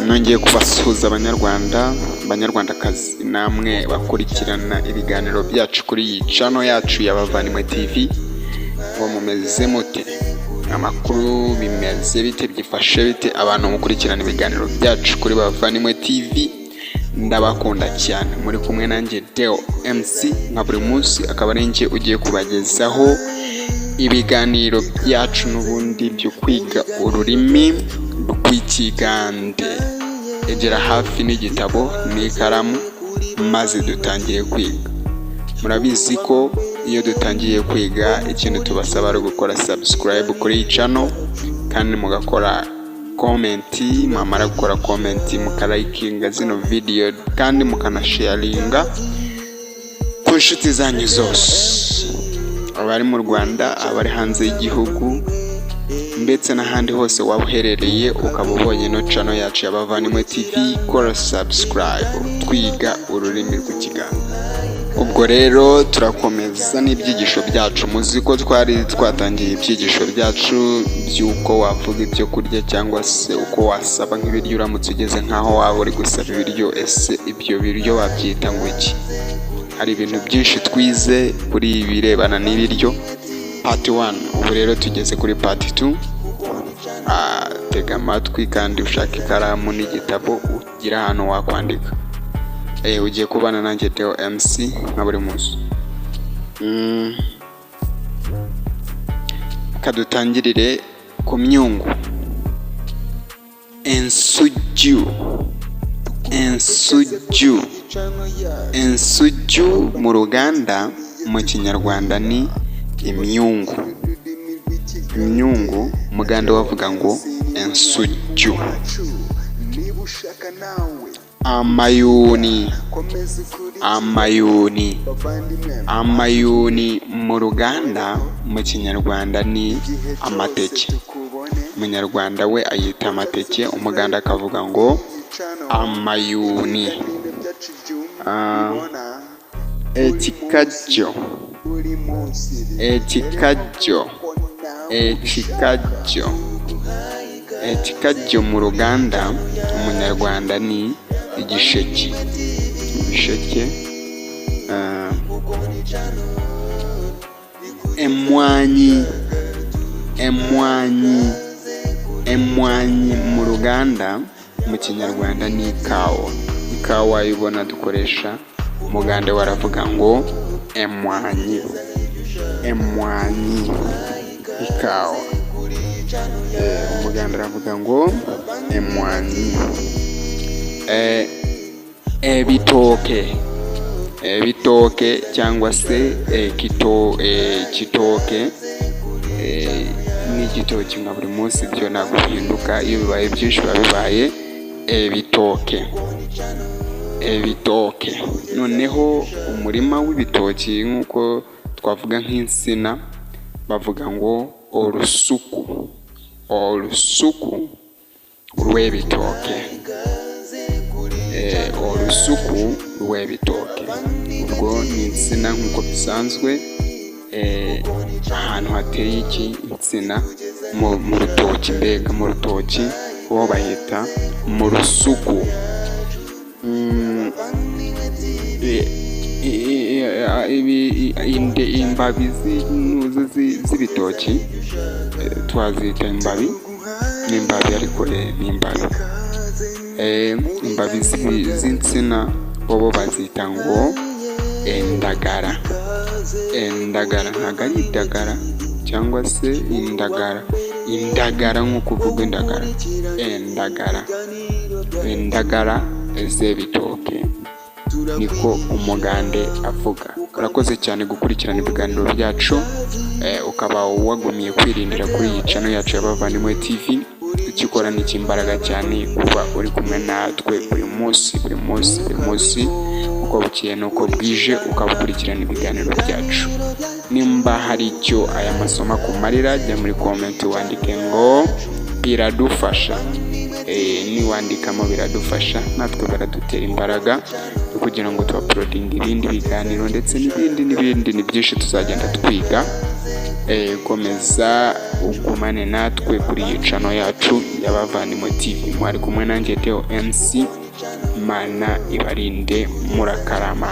nongeye kubasuhuza abanyarwandakazi namwe bakurikirana ibiganiro byacu kuri iyi channel yacu y'Abavandimwe TV. Ngo mumeze mute? Amakuru bimeze bite? Byifashe bite abantu mukurikirana ibiganiro byacu kuri Bavandimwe TV? Ndabakunda cyane. Muri kumwe nanjye Deo MC nka buri munsi, akaba ari njye ugiye kubagezaho ibiganiro byacu n'ubundi byo kwiga ururimi rw'ikigande. Egera hafi n'igitabo n'ikaramu maze dutangiye kwiga. Murabizi ko iyo dutangiye kwiga ikintu tubasaba ari gukora subscribe kuri iyi channel, kandi mugakora comment, mwamara gukora comment mukalikinga zino video kandi mukanasharinga ku nshuti zanyu zose, abari mu Rwanda, abari hanze y'igihugu ndetse n'ahandi hose waba uherereye ukaba ubonye no channel yacu y'Abavandimwe TV. Kora subscribe, twiga ururimi rw'ikigande. Ubwo rero turakomeza n'ibyigisho byacu. Muzi ko twari twatangiye ibyigisho byacu by'uko wavuga ibyo kurya cyangwa se uko wasaba nk'ibiryo uramutse ugeze nk'aho waba uri gusaba ibiryo. Ese ibyo biryo wabyita ngo iki? Hari ibintu byinshi twize kuri birebana n'ibiryo part 1. Ubu rero tugeze kuri part 2. Tega amatwi kandi ushaka ikaramu n'igitabo ugira ahantu wakwandika. Ugiye kubana nanjye Deo MC nka buri munsi. Kadutangirire ku myungu. Ensuju mu Ruganda, mu Kinyarwanda ni imyungu. Imyungu Muganda wavuga ngo ensuju. Amayuni mu Ruganda, mu Kinyarwanda ni amateke. Umunyarwanda we ayita amateke, Umuganda akavuga ngo amayuni. Ekikajjo mu Ruganda, Umunyarwanda ni igisheke. Ibisheke. Emwanyi mu Ruganda, mu Kinyarwanda ni ikawa. Ikawa ibona dukoresha, Umuganda waravuga ngo emwanyi. Ikawa. Umuganda aravuga ngo emwanyi. Ebitoke cyangwa se kitoke n'igitoki nka buri munsi, byo ntabwo bihinduka. Iyo bibaye byinshi biba bibaye ebitoke. Noneho umurima w'ibitoki nk'uko twavuga nk'insina, bavuga ngo urusuku rw'ebitoke. Urusuku rw'ebitoke. Ubwo ni insina nk'uko bisanzwe. Ahantu hateye insina mu rutoki, mbega mu rutoki bo bahita mu rusuku. Imbabi z'ibitoki twazita imbabi. N'imbabi ariko n'imbabi. Imbabi z'insina bo bazita ngo endagara. Ntabwo ari indagara cyangwa se indagara nk'uko uvuga indagara z'ibitoke, niko Umugande avuga. Urakoze cyane gukurikirana ibiganiro byacu, ukaba wagumiye kwirindira kuri iyi channel yacu y'Abavandimwe TV. Ikikora ni imbaraga cyane kuba uri kumwe natwe buri munsi uko bukeye n'uko bwije, ukabukurikirana ibiganiro byacu. Nimba hari icyo aya masomo akumarira, jya muri comment wandike ngo biradufasha. Niwandikamo biradufasha, natwe baradutera imbaraga kugira ngo tu uploading ibindi biganiro ndetse n'ibindi ni byinshi tuzagenda twiga komeza ugumane natwe kuri iyi channel yacu y'abavandimwe TV. Mwari kumwe nanjye Theo MC, Imana ibarinde murakarama.